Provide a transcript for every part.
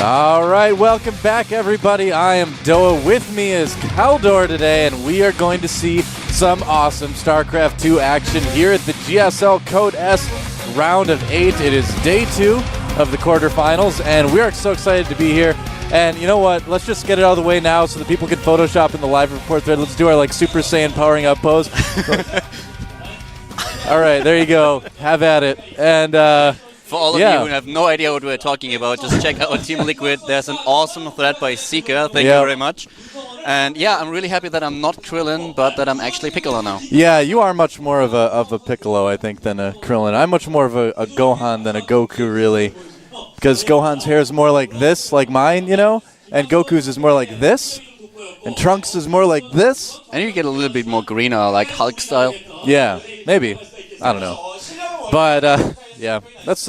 All right, welcome back, everybody. I am Doa. With me is Kaldor today, and we are going to see some awesome StarCraft 2 action here at the GSL Code S round of 8. It is day 2 of the quarterfinals, and we are so excited to be here. And you know what? Let's just get it out of the way now so that people can Photoshop in the live report thread. Let's do our Super Saiyan powering up pose. All right, there you go. Have at it. And for all of you who have no idea what we're talking about, just check out Team Liquid. There's an awesome thread by Seeker. Thank you very much. And yeah, I'm really happy that I'm not Krillin, but that I'm actually Piccolo now. Yeah, you are much more of a Piccolo, I think, than a Krillin. I'm much more of a Gohan than a Goku, really. Because Gohan's hair is more like this, like mine, you know? And Goku's is more like this. And Trunks is more like this. And you get a little bit more greener, like Hulk style. Yeah, maybe. I don't know. But, yeah,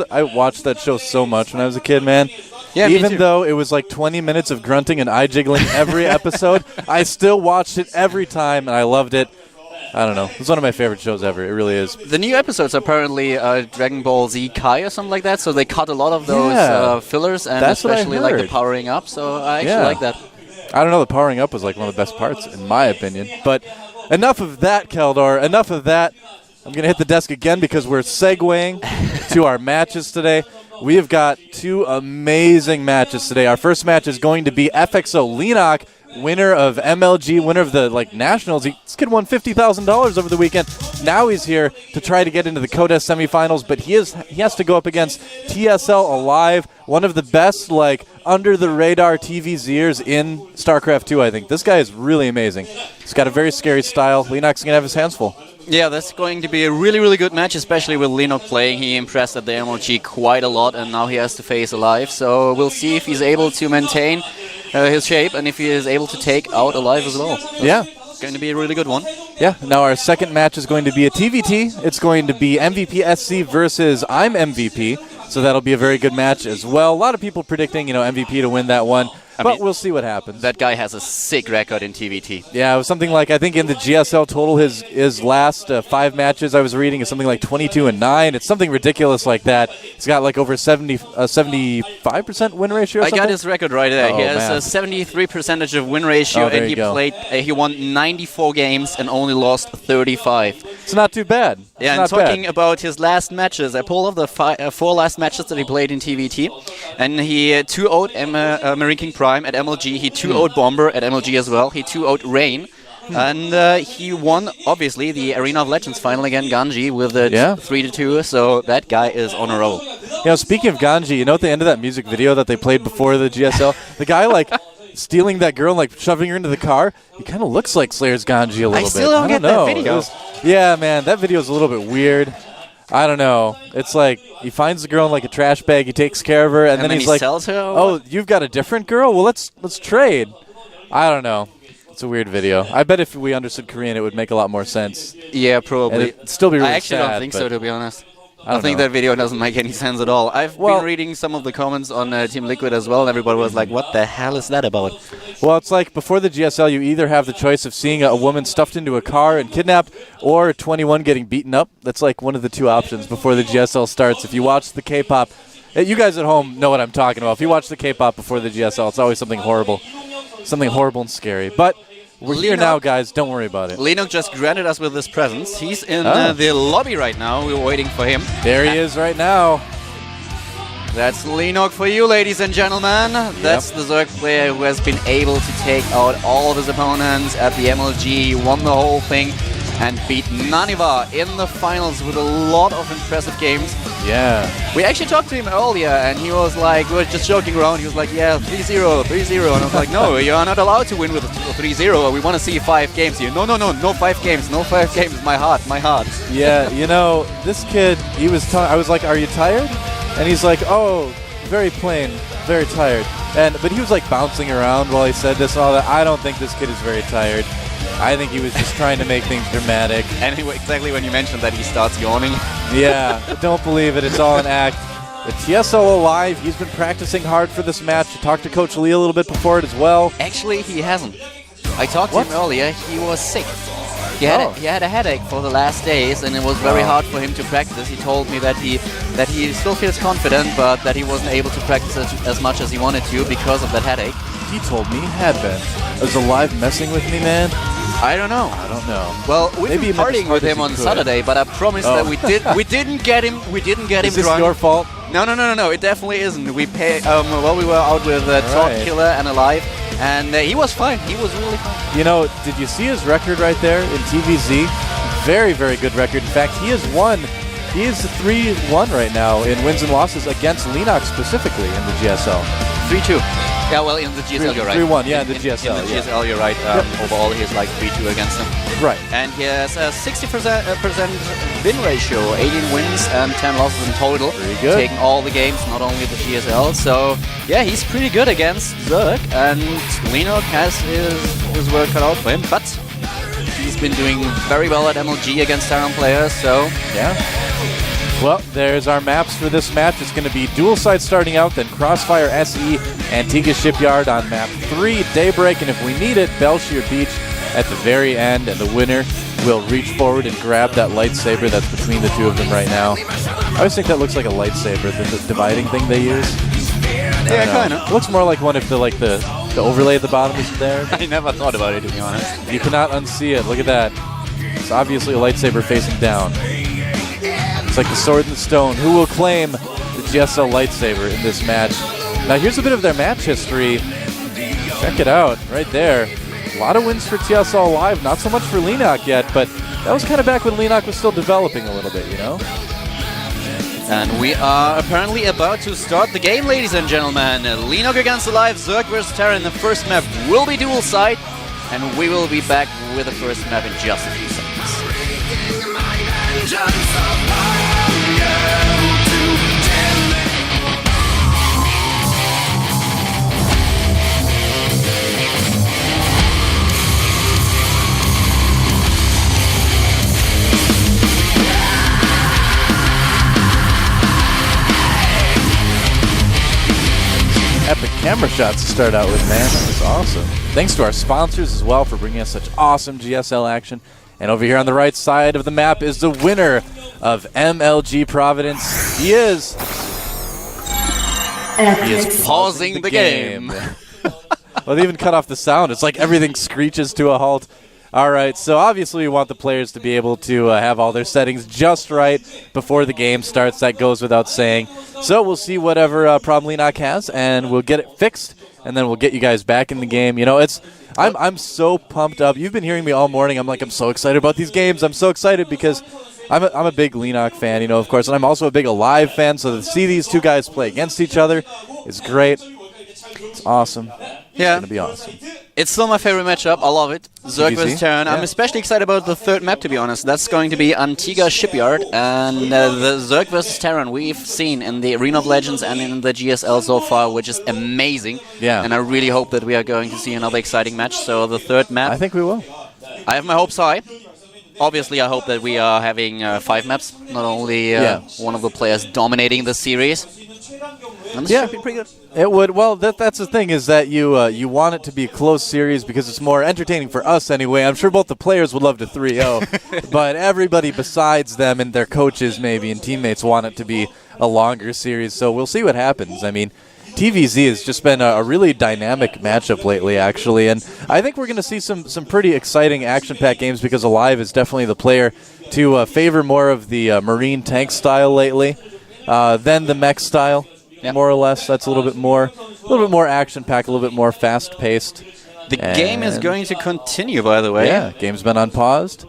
I watched that show so much when I was a kid, man. Yeah, even though it was like 20 minutes of grunting and eye jiggling every episode, I still watched it every time, and I loved it. I don't know. It's one of my favorite shows ever. It really is. The new episodes are apparently Dragon Ball Z Kai or something like that, so they cut a lot of those fillers, and especially like the powering up, so I actually like that. I don't know, the powering up was like one of the best parts, in my opinion. But enough of that, Kaldor. Enough of that. I'm going to hit the desk again because we're segueing to our matches today. We have got 2 amazing matches today. Our first match is going to be FXO Leenock, winner of MLG, winner of the Nationals. This kid won $50,000 over the weekend. Now he's here to try to get into the Code S semifinals, but he has to go up against TSL aLive, one of the best under the radar TVZers in StarCraft 2. I think this guy is really amazing. He's got a very scary style. Leenock's gonna have his hands full. Yeah, that's going to be a really, really good match, especially with Leenock playing. He impressed at the MLG quite a lot, and now he has to face aLive. So we'll see if he's able to maintain his shape and if he is able to take out aLive as well. So it's going to be a really good one. Yeah. Now our second match is going to be a TVT. It's going to be MVP SC versus I'm MVP. So that'll be a very good match as well. A lot of people predicting, MVP to win that one. But we'll see what happens. That guy has a sick record in TVT. Yeah, it was something like, I think in the GSL total, his last 5 matches I was reading is something like 22-9. It's something ridiculous like that. He's got over 75% win ratio or something? I got his record right there. He has a 73% of win ratio, and he won 94 games and only lost 35. It's not too bad. Yeah, and talking about his last matches, I pulled up the 4 last matches that he played in TVT, and he 2-0'd Marine King Prime at MLG. He 2-0'd Bomber at MLG as well. He 2-0'd Rain. And he won, obviously, the Arena of Legends final against Ganji with a 3-2. So that guy is on a roll. Speaking of Ganji, at the end of that music video that they played before the GSL, the guy, stealing that girl and, shoving her into the car, he kind of looks like Slayer's Ganji a little bit. I still don't get that video. Yeah, man, that video is a little bit weird. I don't know. It's he finds the girl in a trash bag, he takes care of her, and then he's he sells her? Oh, you've got a different girl? Well, let's trade. I don't know. It's a weird video. I bet if we understood Korean, it would make a lot more sense. Yeah, probably. It'd still be really I actually sad, don't think so, to be honest. I think that video doesn't make any sense at all. I've been reading some of the comments on Team Liquid as well, and everybody was like, what the hell is that about? Well, it's before the GSL, you either have the choice of seeing a woman stuffed into a car and kidnapped, or 21 getting beaten up. That's one of the 2 options before the GSL starts. If you watch the K-pop, you guys at home know what I'm talking about. If you watch the K-pop before the GSL, it's always something horrible and scary. But we're here now, guys. Don't worry about it. Leenock just granted us with his presence. He's in the lobby right now. We're waiting for him. There he is right now. That's Leenock for you, ladies and gentlemen. That's the Zerg player who has been able to take out all of his opponents at the MLG, won the whole thing, and beat Naniva in the finals with a lot of impressive games. Yeah. We actually talked to him earlier, and he was like, we were just joking around. He was like, yeah, 3-0, 3-0. And I was like, no, you are not allowed to win with 3-0. We want to see 5 games here. No 5 games, no 5 games. My heart. Yeah, this kid, I was like, are you tired? And he's like, oh, very plain, very tired. But he was bouncing around while he said this and all that. I don't think this kid is very tired. I think he was just trying to make things dramatic. And exactly when you mentioned that, he starts yawning. Yeah, don't believe it. It's all an act. The TSL aLive, he's been practicing hard for this match. I talked to Coach Lee a little bit before it as well. Actually, he hasn't. I talked to him earlier. He was sick. He had a headache for the last days, and it was very hard for him to practice. He told me that he still feels confident, but that he wasn't able to practice as much as he wanted to because of that headache. He told me he had been. Is aLive messing with me, man? I don't know. Well, we've been partying with him on Saturday, but I promise that we didn't get him. We didn't get him drunk. Is this your fault? No. It definitely isn't. We we were out with Talk Killer and aLive, and he was fine. He was really fine. You know, did you see his record right there in TVZ? Very, very good record. In fact, he has won. He is 3-1 right now in wins and losses against Leenock specifically in the GSL. 3-2. Yeah, well, in the GSL, you're right. 3-1, yeah, in the GSL. In the GSL, you're right. Overall, he's like 3-2 against him. Right. And he has a 60% win ratio, 18 wins and 10 losses in total. Pretty good. Taking all the games, not only the GSL. So, yeah, he's pretty good against Zerg, and Leenock has his work cut out for him. But he's been doing very well at MLG against Terran players, so... Yeah. Well, there's our maps for this match. It's going to be dual side starting out, then Crossfire SE, Antigua Shipyard on map 3, Daybreak, and if we need it, Belshire Beach at the very end, and the winner will reach forward and grab that lightsaber that's between the two of them right now. I always think that looks like a lightsaber, the dividing thing they use. Yeah, kind of. It looks more like one if the overlay at the bottom isn't there. I never thought about it, to be honest. You cannot unsee it. Look at that. It's obviously a lightsaber facing down. It's like the sword and the stone. Who will claim the GSL lightsaber in this match? Now here's a bit of their match history. Check it out, right there. A lot of wins for TSL aLive, not so much for Leenock yet, but that was kind of back when Leenock was still developing a little bit, you know? And we are apparently about to start the game, ladies and gentlemen. Leenock against aLive, Zerg vs Terran. The first map will be dual side, and we will be back with the first map in just a few seconds. Epic camera shots to start out with, man. That was awesome. Thanks to our sponsors as well for bringing us such awesome GSL action. And over here on the right side of the map is the winner of MLG Providence. He is pausing the game. Well, they even cut off the sound. It's like everything screeches to a halt. All right, so obviously we want the players to be able to have all their settings just right before the game starts. That goes without saying. So we'll see whatever problem Leenock has, and we'll get it fixed, and then we'll get you guys back in the game. You know, I'm so pumped up. You've been hearing me all morning. I'm so excited about these games. I'm so excited because I'm a big Leenock fan, you know, of course, and I'm also a big aLive fan. So to see these two guys play against each other is great. It's awesome. Yeah. It's going to be awesome. It's still my favorite matchup. I love it. Zerg vs Terran. Yeah. I'm especially excited about the third map, to be honest. That's going to be Antigua Shipyard. And the Zerg vs Terran we've seen in the Arena of Legends and in the GSL so far, which is amazing. Yeah. And I really hope that we are going to see another exciting match. So the third map. I think we will. I have my hopes high. Obviously, I hope that we are having 5 maps, not only one of the players dominating the series. And this should be pretty good. It would. Well, that's the thing is that you want it to be a close series because it's more entertaining for us anyway. I'm sure both the players would love to 3-0, but everybody besides them and their coaches maybe and teammates want it to be a longer series. So we'll see what happens. I mean, TVZ has just been a really dynamic matchup lately, actually, and I think we're going to see some pretty exciting action-packed games because aLive is definitely the player to favor more of the Marine tank style lately than the mech style. Yep. More or less, that's a little bit more action-packed, a little bit more fast-paced. The game is going to continue, by the way. Yeah, game's been unpaused.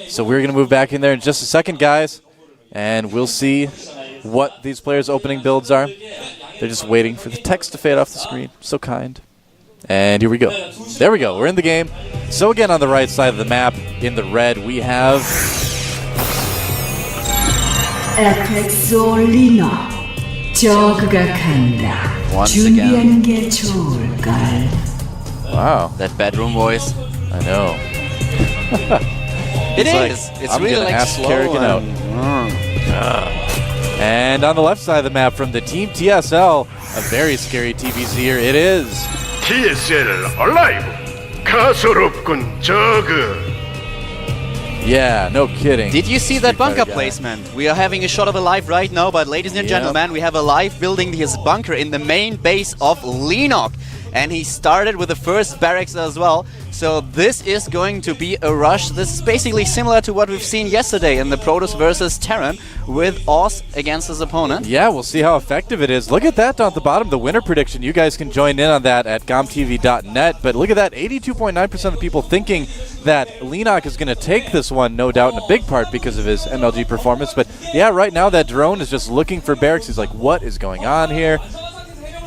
So we're going to move back in there in just a second, guys, and we'll see what these players' opening builds are. They're just waiting for the text to fade off the screen. So kind. And here we go. There we go. We're in the game. So again, on the right side of the map, in the red, we have... Leenock. 저그가 간다. 준비하는 게 좋을걸. Wow. That bedroom voice. I know. It is. It's I'm really gonna like ask slow Kerrigan out. And on the left side of the map from the Team TSL, a very scary TVZer, it is... TSL aLive. 가소롭군 저그. Yeah, no kidding. Did you see that bunker placement? We are having a shot of aLive right now, but ladies and gentlemen, we have aLive building his bunker in the main base of Leenock. And he started with the first barracks as well. So this is going to be a rush. This is basically similar to what we've seen yesterday in the Protoss versus Terran with Oz against his opponent. Yeah, we'll see how effective it is. Look at that down at the bottom, the winner prediction. You guys can join in on that at gomtv.net. But look at that, 82.9% of the people thinking that Leenock is going to take this one, no doubt in a big part because of his MLG performance. But yeah, right now that drone is just looking for barracks. He's like, what is going on here?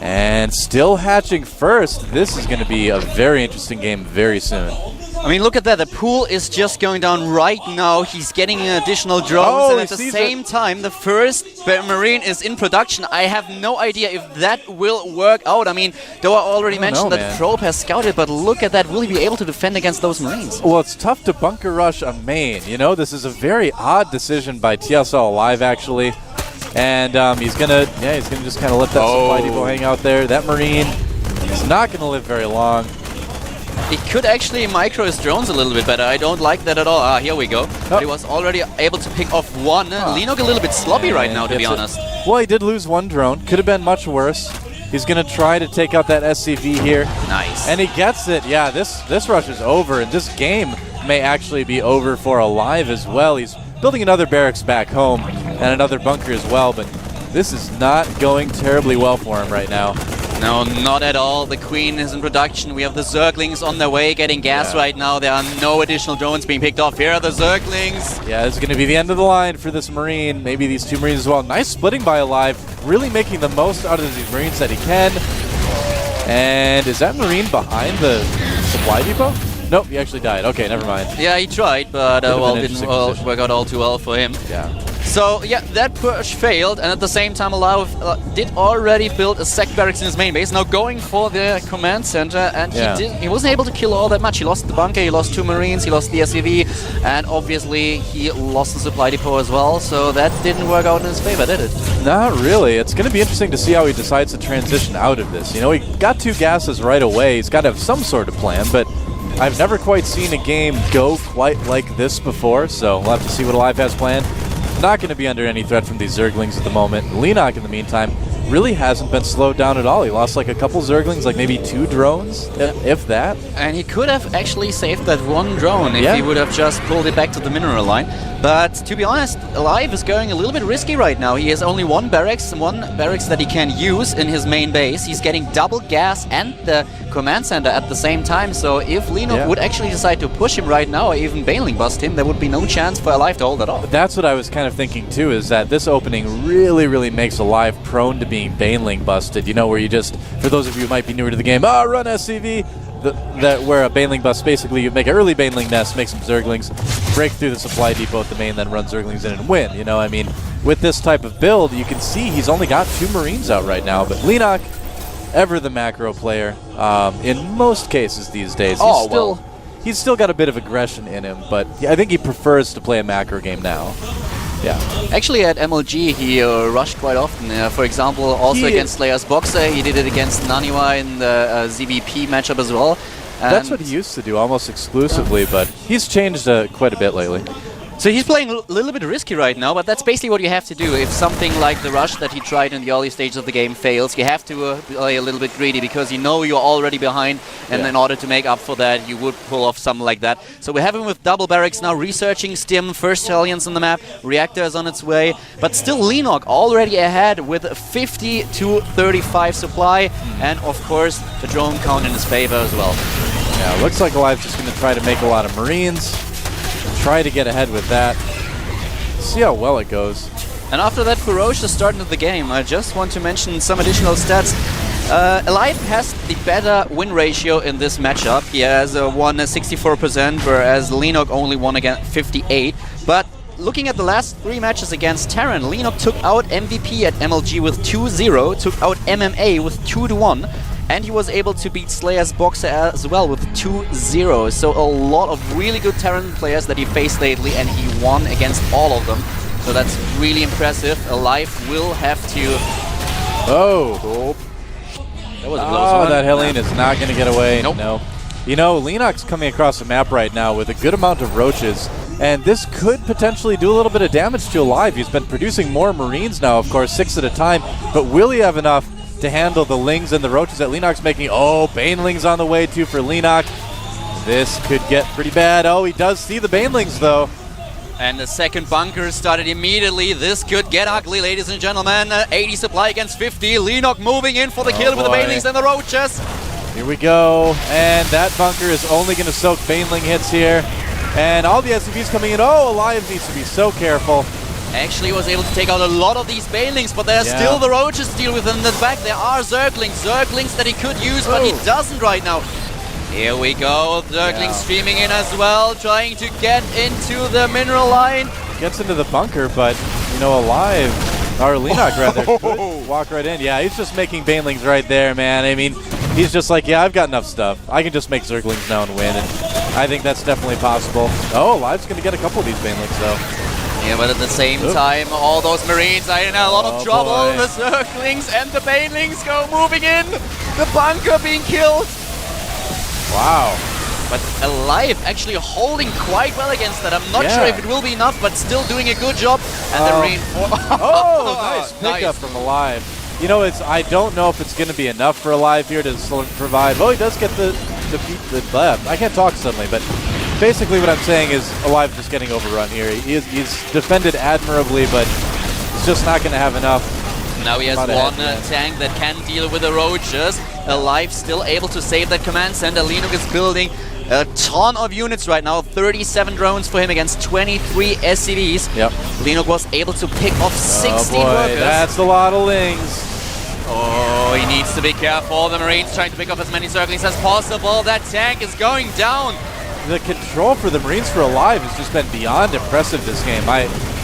And still hatching first. This is going to be a very interesting game very soon. I mean, look at that. The pool is just going down right now. He's getting additional drones, and at the same time, the first Marine is in production. I have no idea if that will work out. I mean, though I already mentioned that Probe has scouted, but look at that. Will he be able to defend against those Marines? Well, it's tough to bunker rush a main. You know, this is a very odd decision by TSL aLive, actually. And he's gonna just kind of let that supply depot hang out there. That Marine is not gonna live very long. He could actually micro his drones a little bit better. I don't like that at all. Ah, here we go. But he was already able to pick off one. Leenock a little bit sloppy right now, to be honest. Well, he did lose one drone. Could have been much worse. He's gonna try to take out that SCV here. Nice. And he gets it. Yeah, this rush is over, and this game may actually be over for aLive as well. He's building another barracks back home and another bunker as well, but this is not going terribly well for him right now. No, not at all. The Queen is in production. We have the Zerglings on their way getting gas right now. There are no additional drones being picked off. Here are the Zerglings. Yeah, this is going to be the end of the line for this Marine. Maybe these two Marines as well. Nice splitting by aLive. Really making the most out of these Marines that he can. And is that Marine behind the supply depot? Nope, he actually died. Okay, never mind. Yeah, he tried, but didn't work out all too well for him. Yeah. So, yeah, that push failed, and at the same time, aLive did already build a sec barracks in his main base, now going for the command center, and he wasn't able to kill all that much. He lost the bunker, he lost two Marines, he lost the SCV, and obviously he lost the supply depot as well, so that didn't work out in his favor, did it? Not really. It's going to be interesting to see how he decides to transition out of this. You know, he got two gases right away. He's got to have some sort of plan, but I've never quite seen a game go quite like this before, so we'll have to see what aLive has planned. Not going to be under any threat from these Zerglings at the moment. Leenock, in the meantime, really hasn't been slowed down at all. He lost like a couple Zerglings, like maybe two drones, if that. And he could have actually saved that one drone if he would have just pulled it back to the mineral line. But to be honest, aLive is going a little bit risky right now. He has only one barracks that he can use in his main base. He's getting double gas and the command center at the same time. So if Leenock would actually decide to push him right now or even bailing bust him, there would be no chance for aLive to hold it off. That's what I was kind of thinking too, is that this opening really makes aLive prone to being bailing busted. You know, where you just, for those of you who might be newer to the game, run SCV. Where a bailing bust, basically you make an early bailing nest, make some Zerglings, break through the supply depot at the main, then run Zerglings in and win. You know, I mean, with this type of build, you can see he's only got two Marines out right now. But Leenock, ever the macro player, in most cases these days. He's still got a bit of aggression in him, but I think he prefers to play a macro game now. Yeah. Actually, at MLG, he rushed quite often. For example, also against Slayer's Boxer, he did it against Naniwa in the ZVP matchup as well. And that's what he used to do almost exclusively, but he's changed quite a bit lately. So he's playing a little bit risky right now, but that's basically what you have to do. If something like the rush that he tried in the early stages of the game fails, you have to play a little bit greedy because you know you're already behind, and in order to make up for that, you would pull off something like that. So we have him with double barracks now, researching Stim, first Hellions on the map, Reactor is on its way, but still Leenock already ahead with 50 to 35 supply, and of course the drone count in his favor as well. Yeah, looks like aLive's just going to try to make a lot of Marines. Try to get ahead with that. See how well it goes. And after that ferocious start into the game, I just want to mention some additional stats. aLive has the better win ratio in this matchup. He has won 64%, whereas Leenock only won again 58. But looking at the last three matches against Terran, Leenock took out MVP at MLG with 2-0, took out MMA with 2-1. And he was able to beat Slayer's Boxer as well with 2-0. So a lot of really good Terran players that he faced lately, and he won against all of them. So that's really impressive. aLive will have to... Oh! That was a close one. That Hellion is not going to get away. Nope. No. You know, Leenock's coming across the map right now with a good amount of roaches. And this could potentially do a little bit of damage to aLive. He's been producing more Marines now, of course, 6 at a time. But will he have enough to handle the Lings and the Roaches that Leenock's making? Oh, Banelings on the way, too, for Leenock. This could get pretty bad. Oh, he does see the Banelings, though. And the second bunker started immediately. This could get ugly, ladies and gentlemen. 80 supply against 50. Leenock moving in for the kill with the Banelings and the Roaches. Here we go. And that bunker is only going to soak Baneling hits here. And all the SCVs coming in. Oh, aLive needs to be so careful. Actually was able to take out a lot of these Banelings, but there's still the Roaches to deal with in the back. There are Zerglings that he could use, but he doesn't right now. Here we go, Zergling streaming in as well, trying to get into the mineral line. Gets into the bunker, but, you know, aLive, or Leenock rather, could walk right in. Yeah, he's just making Banelings right there, man. I mean, he's just like, yeah, I've got enough stuff. I can just make Zerglings now and win, and I think that's definitely possible. Oh, aLive's going to get a couple of these Banelings, though. Yeah, but at the same time, all those Marines are in a lot of trouble. Boy. The Zerglings and the Banelings go moving in. The bunker being killed. Wow. But aLive actually holding quite well against that. I'm not sure if it will be enough, but still doing a good job. And the reinforcement. Nice pickup from aLive. You know, I don't know if it's going to be enough for aLive here to provide. Oh, he does get the defeat the I can't talk suddenly, but basically what I'm saying is aLive just getting overrun here. He's defended admirably, but he's just not going to have enough. Now he has one tank that can deal with the Roaches. aLive still able to save that command center. Leenock is building a ton of units right now. 37 drones for him against 23 SCVs. Yep. Leenock was able to pick off 60 workers. That's a lot of Lings. Oh, he needs to be careful. The Marines trying to pick off as many Zerglings as possible. That tank is going down. The control for the Marines for aLive has just been beyond impressive this game.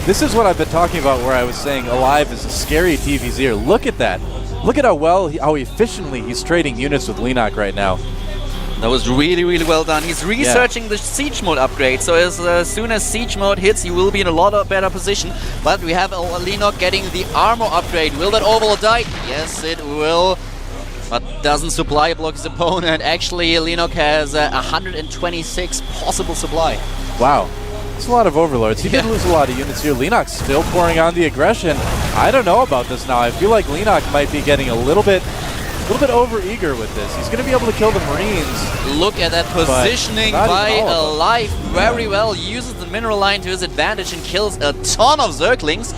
This is what I've been talking about where I was saying aLive is a scary TVZer. Look at that. Look at how efficiently he's trading units with Leenock right now. That was really, really well done. He's researching the Siege Mode upgrade, so as soon as Siege Mode hits, he will be in a lot of better position. But we have Leenock getting the armor upgrade. Will that Overlord die? Yes, it will. But doesn't supply block his opponent. Actually, Leenock has 126 possible supply. Wow. It's a lot of Overlords. He did lose a lot of units here. Leenock's still pouring on the aggression. I don't know about this now. I feel like Leenock might be getting a little bit over-eager with this. He's going to be able to kill the Marines. Look at that positioning by aLive. Very well. Uses the mineral line to his advantage and kills a ton of Zerglings.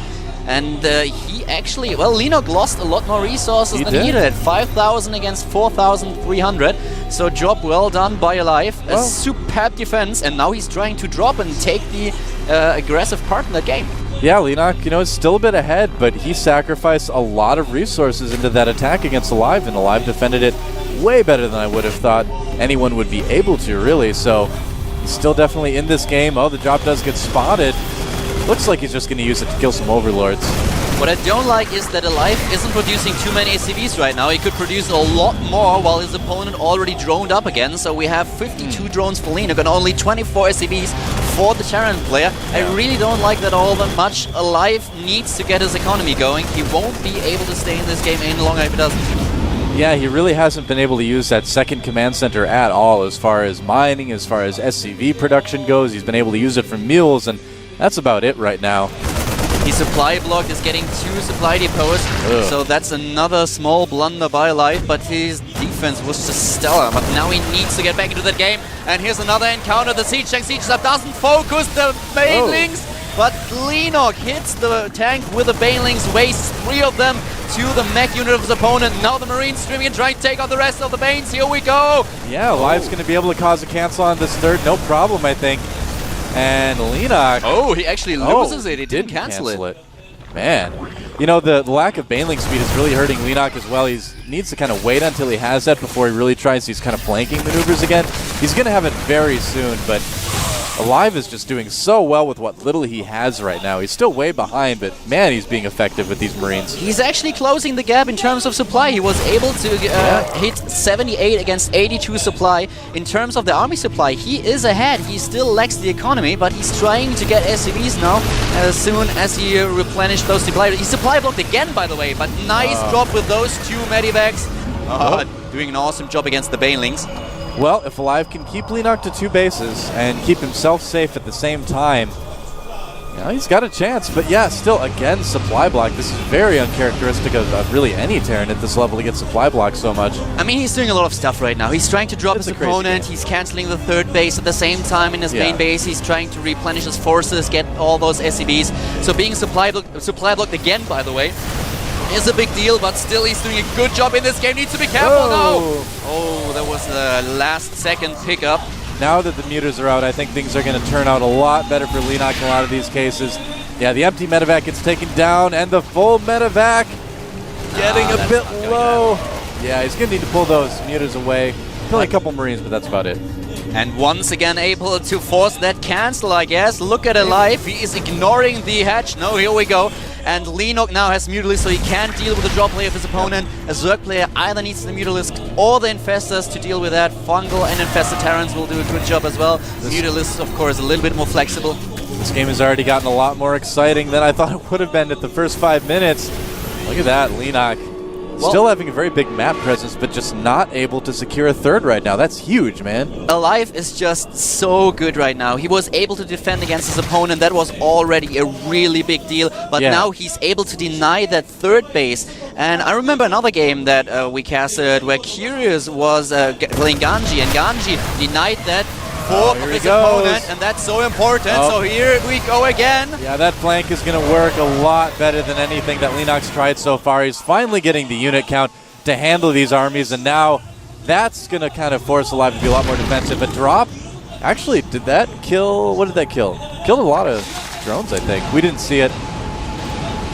And he actually, well, Leenock lost a lot more resources than he did. 5,000 against 4,300. So job well done by aLive. A superb defense. And now he's trying to drop and take the aggressive part in that game. Yeah, Leenock, you know, is still a bit ahead, but he sacrificed a lot of resources into that attack against aLive, and aLive defended it way better than I would have thought anyone would be able to, really. So he's still definitely in this game. Oh, the drop does get spotted. Looks like he's just going to use it to kill some Overlords. What I don't like is that aLive isn't producing too many SCVs right now. He could produce a lot more while his opponent already droned up again. So we have 52 drones for Leenock and only 24 SCVs for the Terran player. I really don't like that all that much. aLive needs to get his economy going. He won't be able to stay in this game any longer if he doesn't. Yeah, he really hasn't been able to use that second command center at all as far as mining, as far as SCV production goes. He's been able to use it for mules, and that's about it right now. He supply blocked, is getting 2 supply depots, so that's another small blunder by aLive, but his defense was just stellar. But now he needs to get back into that game, and here's another encounter. The siege tank sieges up, doesn't focus the Banelings, but Leenock hits the tank with the Banelings, wastes 3 of them to the mech unit of his opponent. Now the Marines streaming and trying to take out the rest of the Banes. Here we go! Yeah, aLive's going to be able to cause a cancel on this third, no problem, I think. And Leenock... Oh, he actually loses it. He didn't cancel it. Man. You know, the lack of Baneling speed is really hurting Leenock as well. He needs to kind of wait until he has that before he really tries these kind of flanking maneuvers again. He's going to have it very soon, but aLive is just doing so well with what little he has right now. He's still way behind, but man, he's being effective with these Marines. He's actually closing the gap in terms of supply. He was able to hit 78 against 82 supply. In terms of the army supply, he is ahead. He still lacks the economy, but he's trying to get SCVs now as soon as he replenished those supply. He supply blocked again, by the way, but nice drop with those 2 medivacs. Doing an awesome job against the Banelings. Well, if aLive can keep Leenock to 2 bases and keep himself safe at the same time, you know, he's got a chance. But yeah, still, again, supply block. This is very uncharacteristic of really any Terran at this level to get supply block so much. I mean, he's doing a lot of stuff right now. He's trying to drop his opponent. He's canceling the 3rd base at the same time in his main base. He's trying to replenish his forces, get all those SCBs. So being supply blocked again, by the way, is a big deal, but still he's doing a good job in this game. Needs to be careful now. Oh, that was the last second pickup. Now that the muters are out, I think things are going to turn out a lot better for Leenock in a lot of these cases. Yeah, the empty medevac gets taken down, and the full medevac getting a bit low. Yeah, he's going to need to pull those muters away. Kill a couple Marines, but that's about it. And once again able to force that cancel, I guess. Look at aLive. He is ignoring the hatch. No, here we go. And Leenock now has Mutalisk, so he can't deal with the drop play of his opponent. A Zerg player either needs the Mutalisk or the Infestors to deal with that. Fungal and Infested Terrans will do a good job as well. Mutalisk, of course, a little bit more flexible. This game has already gotten a lot more exciting than I thought it would have been at the first 5 minutes. Look at that, Leenock. Still having a very big map presence, but just not able to secure a 3rd right now. That's huge, man. aLive is just so good right now. He was able to defend against his opponent. That was already a really big deal. But now he's able to deny that 3rd base. And I remember another game that we casted where Curious was playing Ganji, and Ganji denied that of his opponent, and that's so important. So here we go again. Yeah, that flank is going to work a lot better than anything that Leenock's tried so far. He's finally getting the unit count to handle these armies, and now that's going to kind of force aLive to be a lot more defensive. But drop, actually, did that kill? What did that kill? Killed a lot of drones, I think. We didn't see it.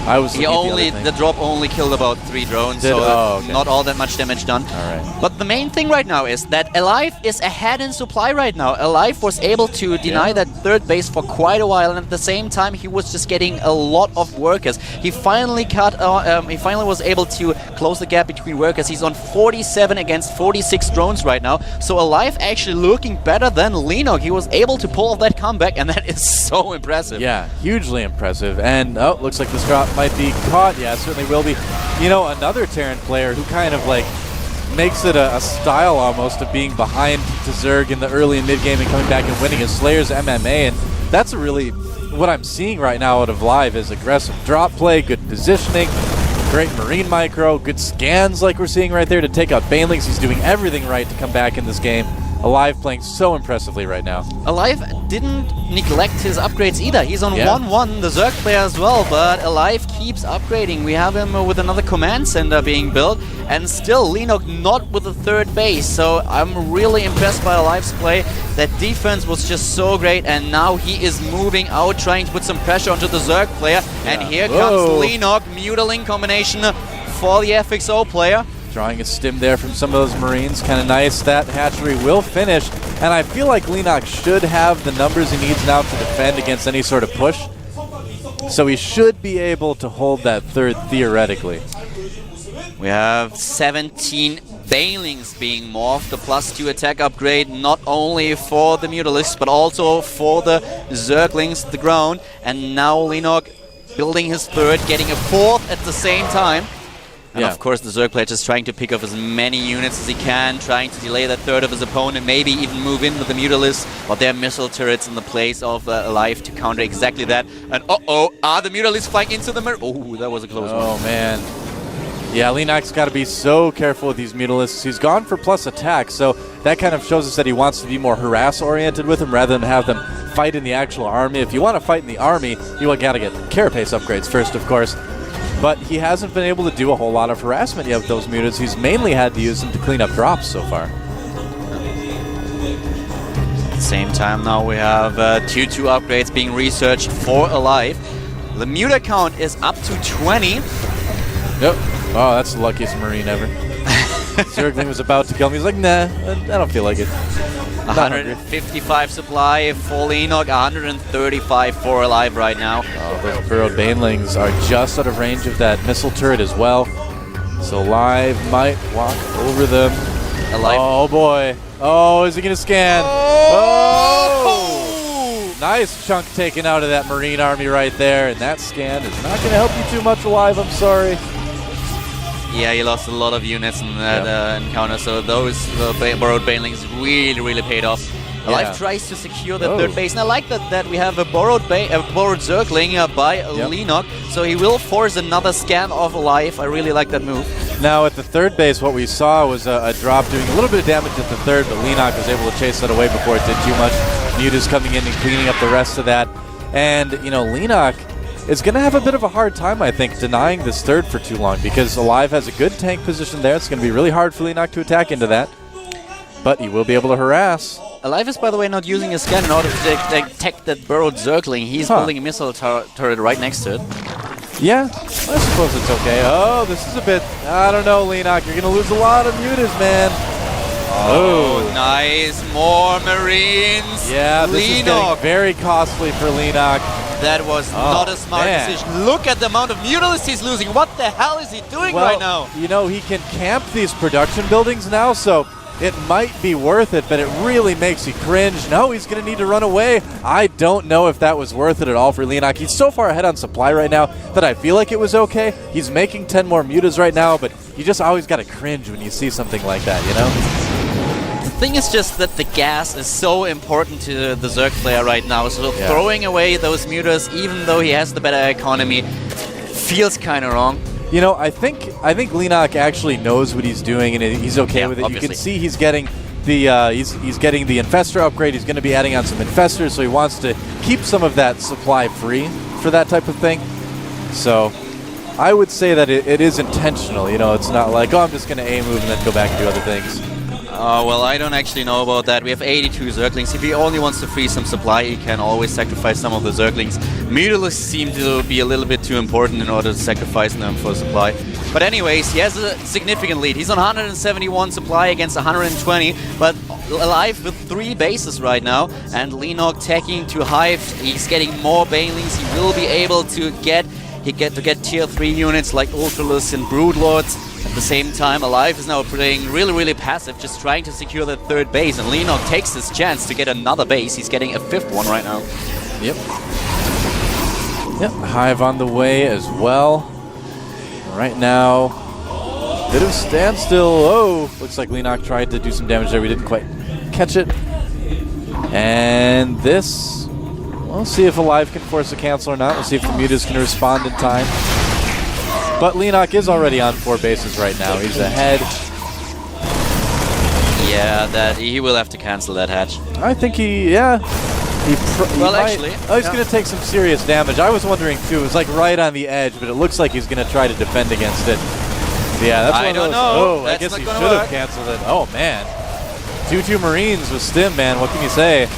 I was the drop only killed about 3 drones, so not all that much damage done. Alright. But the main thing right now is that aLive is ahead in supply right now. aLive was able to deny that 3rd base for quite a while, and at the same time he was just getting a lot of workers. He finally was able to close the gap between workers. He's on 47 against 46 drones right now. So aLive actually looking better than Leenock. He was able to pull off that comeback, and that is so impressive. Yeah, hugely impressive. And looks like this drop might be caught. Yeah, it certainly will be. You know, another Terran player who kind of like makes it a style almost of being behind to Zerg in the early and mid game and coming back and winning is Slayer's MMA, and that's a really what I'm seeing right now out of aLive is aggressive drop play, good positioning, great Marine micro, good scans like we're seeing right there to take out Banelings. He's doing everything right to come back in this game. aLive playing so impressively right now. aLive didn't neglect his upgrades either. He's on 1-1, the Zerg player as well, but aLive keeps upgrading. We have him with another command center being built, and still Leenock not with the 3rd base. So I'm really impressed by aLive's play. That defense was just so great, and now he is moving out, trying to put some pressure onto the Zerg player. And here comes Leenock, Mutaling combination for the FXO player. Drawing a stim there from some of those Marines. Kind of nice. That hatchery will finish. And I feel like Leenock should have the numbers he needs now to defend against any sort of push. So he should be able to hold that 3rd theoretically. We have 17 Banelings being morphed. The +2 attack upgrade not only for the Mutalisks but also for the Zerglings, the ground. And now Leenock building his 3rd, getting a 4th at the same time. And of course the Zerg player just trying to pick up as many units as he can, trying to delay that 3rd of his opponent, maybe even move in with the Mutalisk, but there are missile turrets in the place of aLive to counter exactly that. And the Mutalisk flying into the mirror. Oh, that was a close one. Oh man. Yeah, Leenock's got to be so careful with these Mutalisks. He's gone for plus attack, so that kind of shows us that he wants to be more harass-oriented with them rather than have them fight in the actual army. If you want to fight in the army, you got to get carapace upgrades first, of course. But he hasn't been able to do a whole lot of harassment yet with those mutants. He's mainly had to use them to clean up drops so far. At the same time now we have 2-2 upgrades being researched for aLive. The muta count is up to 20. Yep. Oh, that's the luckiest Marine ever. Zergling was about to kill him. He's like, nah, I don't feel like it. 155 supply for Leenock, 135 for aLive right now. Oh, those burrowed Banelings are just out of range of that missile turret as well. So aLive might walk over them. aLive. Oh boy. Oh, is he going to scan? Oh! Nice chunk taken out of that Marine army right there. And that scan is not going to help you too much aLive, I'm sorry. Yeah, he lost a lot of units in that encounter, so those borrowed banelings really paid off. aLive tries to secure the third base, and I like that we have a borrowed Zergling by Leenock, so he will force another scan of aLive. I really like that move. Now at the third base, what we saw was a drop doing a little bit of damage at the third, but Leenock was able to chase that away before it did too much. Muta's coming in and cleaning up the rest of that, and you know, Leenock is going to have a bit of a hard time, I think, denying this third for too long, because aLive has a good tank position there. It's going to be really hard for Leenock to attack into that, but he will be able to harass. aLive is, by the way, not using his scan in order to detect that burrowed Zergling. He's building a missile turret right next to it. Yeah, I suppose it's okay. Oh, this is a bit... I don't know, Leenock. You're going to lose a lot of mutas, man. Oh, nice. More Marines. Yeah, this is getting very costly for Leenock. That was not a smart decision. Look at the amount of mutalisks he's losing. What the hell is he doing right now? You know, he can camp these production buildings now, so it might be worth it, but it really makes you cringe. No, he's going to need to run away. I don't know if that was worth it at all for Leenock. He's so far ahead on supply right now that I feel like it was okay. He's making 10 more mutas right now, but you just always got to cringe when you see something like that, you know? The thing is just that the gas is so important to the Zerg player right now, so throwing away those mutas, even though he has the better economy, feels kind of wrong. You know, I think Leenock actually knows what he's doing, and he's okay with it. Obviously. You can see he's getting the he's getting the infestor upgrade. He's going to be adding on some infestors, so he wants to keep some of that supply free for that type of thing. So I would say that it is intentional. You know, it's not like, oh, I'm just going to A move and then go back and do other things. Well, I don't actually know about that. We have 82 Zerglings. If he only wants to free some supply, he can always sacrifice some of the Zerglings. Mutalisks seem to be a little bit too important in order to sacrifice them for supply. But anyways, he has a significant lead. He's on 171 supply against 120, but aLive with 3 bases right now, and Leenock taking to Hive. He's getting more banelings. He will be able to get tier 3 units like Ultralists and Broodlords. At the same time, aLive is now playing really passive, just trying to secure the third base, and Leenock takes his chance to get another base. He's getting a 5th one right now. Yep. Hive on the way as well. Right now, bit of standstill. Oh, looks like Leenock tried to do some damage there. We didn't quite catch it. And this, we'll see if aLive can force a cancel or not. We'll see if the mutas can respond in time. But Leenock is already on 4 bases right now. He's ahead. Yeah, that he will have to cancel that hatch. I think he's going to take some serious damage. I was wondering too. It was like right on the edge, but it looks like he's going to try to defend against it. Yeah, that's one of those. Oh, I guess he should have canceled it. Oh man, 2-2 Marines with Stim, man. What can you say?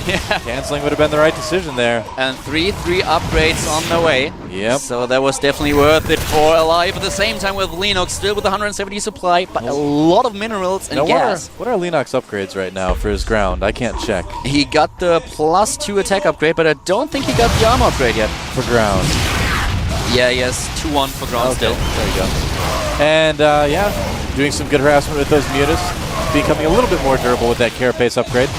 Yeah. Canceling would have been the right decision there. And 3 upgrades on the way. Yep. So that was definitely worth it for aLive. At the same time with Leenock still with 170 supply, but a lot of minerals and gas. What are Leenock's upgrades right now for his ground? I can't check. He got the +2 attack upgrade, but I don't think he got the armor upgrade yet. For ground. Yeah, he has 2-1 for ground still. There you go. And yeah, doing some good harassment with those mutas. Becoming a little bit more durable with that carapace upgrade.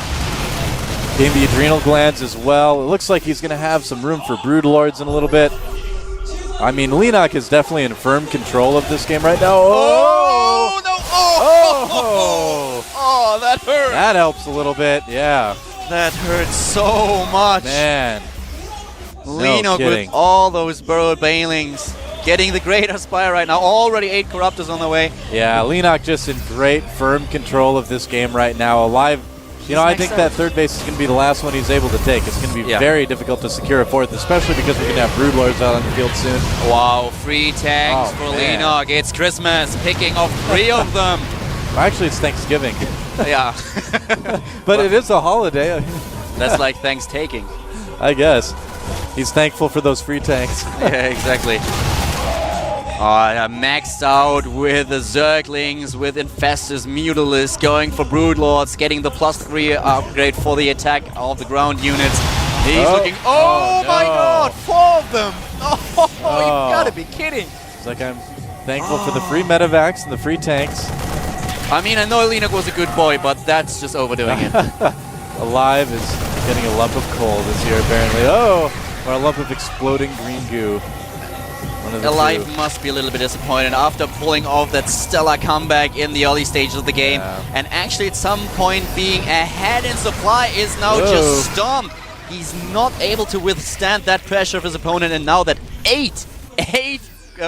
Getting the adrenal glands as well. It looks like he's going to have some room for Broodlords in a little bit. I mean, Leenock is definitely in firm control of this game right now. Oh, no! Oh, that hurt. That helps a little bit, yeah. That hurts so much. Man. Leenock with all those burrowed banelings. Getting the Greater Spire right now. Already 8 Corruptors on the way. Yeah, Leenock just in great, firm control of this game right now. aLive. You know, I think that third base is going to be the last one he's able to take. It's going to be very difficult to secure a 4th, especially because we're going to have Broodlords out on the field soon. Wow, 3 tanks for Leenock. It's Christmas, picking off 3 of them. Actually, it's Thanksgiving. Yeah. But it is a holiday. That's like thanks taking. I guess. He's thankful for those free tanks. Yeah, exactly. Maxed out with the Zerglings, with Infestors, Mutalisks, going for Broodlords, getting the +3 upgrade for the attack of the ground units. He's looking. Oh my god, 4 of them! Oh, you gotta be kidding! It's like I'm thankful for the free medevacs and the free tanks. I mean, I know Leenock was a good boy, but that's just overdoing it. aLive is getting a lump of coal this year, apparently. Oh! Or a lump of exploding green goo. aLive must be a little bit disappointed after pulling off that stellar comeback in the early stages of the game. And actually at some point being ahead in supply is now just stomped. He's not able to withstand that pressure of his opponent, and now that eight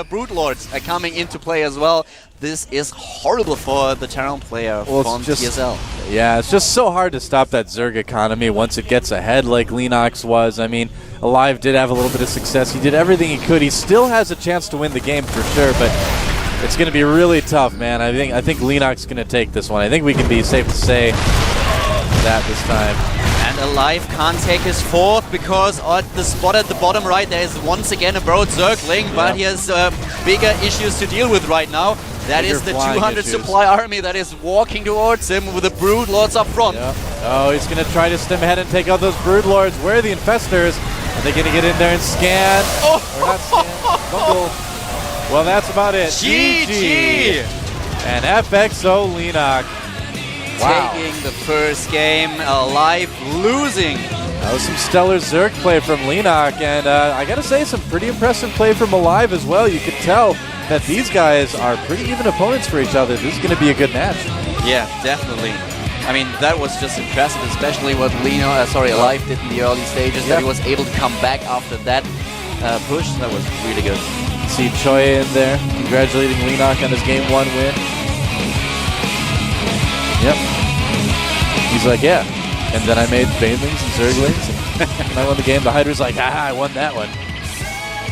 Brood Lords are coming into play as well. This is horrible for the Terran player from TSL. Yeah, it's just so hard to stop that Zerg economy once it gets ahead like Leenock was. I mean, aLive did have a little bit of success. He did everything he could. He still has a chance to win the game for sure, but it's going to be really tough, man. I think Leenock's going to take this one. I think we can be safe to say that this time. And aLive can't take his fourth because at the spot at the bottom right there is once again a Brood Zergling, but he has bigger issues to deal with right now. That is the 200 supply army that is walking towards him with the Brood Lords up front. Oh, he's going to try to stem ahead and take out those Brood Lords. Where are the Infestors? Are they going to get in there and scan? Or not scan? Bungle. Well, that's about it. GG! And FXO Leenock. Wow. Taking the first game, aLive losing. That was some stellar Zerg play from Leenock, and I gotta say, some pretty impressive play from aLive as well. You could tell that these guys are pretty even opponents for each other. This is gonna be a good match. Yeah, definitely. I mean, that was just impressive, especially what aLive did in the early stages, that he was able to come back after that push. That was really good. See Choi in there, congratulating Leenock on his Game 1 win. Yep. He's like, yeah. And then I made Banelings and Zerglings, and I won the game. The Hydra's like, haha, I won that one.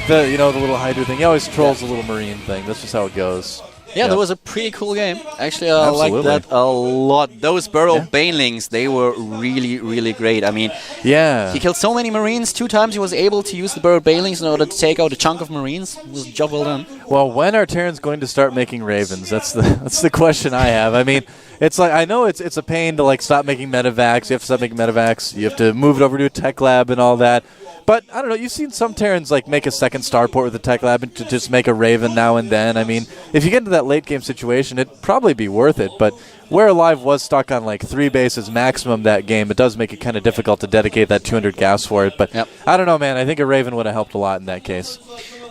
The little Hydra thing. He always trolls the little Marine thing. That's just how it goes. Yeah, that was a pretty cool game. Actually, I liked that a lot. Those Burrow Banelings, they were really, really great. I mean, he killed so many Marines. 2 times he was able to use the Burrow Banelings in order to take out a chunk of Marines. It was a job well done. Well, when are Terrans going to start making Ravens? That's the question I have. I mean, it's like, I know it's a pain to like stop making medevacs. You have to stop making medevacs. You have to move it over to a tech lab and all that. But, I don't know, you've seen some Terrans like make a second starport with a tech lab and to just make a Raven now and then. I mean, if you get into that late game situation, it'd probably be worth it. But where aLive was stuck on like 3 bases maximum that game, it does make it kind of difficult to dedicate that 200 gas for it. But I don't know, man. I think a Raven would have helped a lot in that case.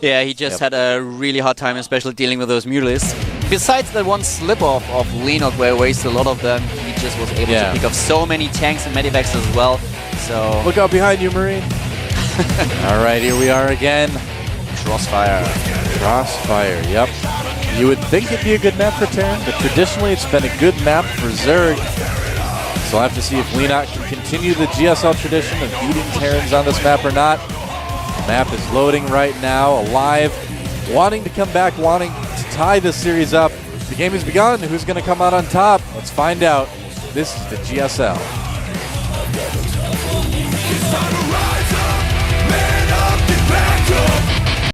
Yeah, he just had a really hard time, especially dealing with those Mutalists. Besides that one slip-off of Leenock where he wasted a lot of them, he just was able to pick up so many tanks and medivacs as well. So look out behind you, Marine. All right, here we are again. Crossfire. Crossfire, yep. You would think it'd be a good map for Terran, but traditionally it's been a good map for Zerg. So I'll have to see if Leenock can continue the GSL tradition of beating Terrans on this map or not. The map is loading right now. aLive wanting to come back, wanting to tie this series up. The game has begun. Who's going to come out on top? Let's find out. This is the GSL.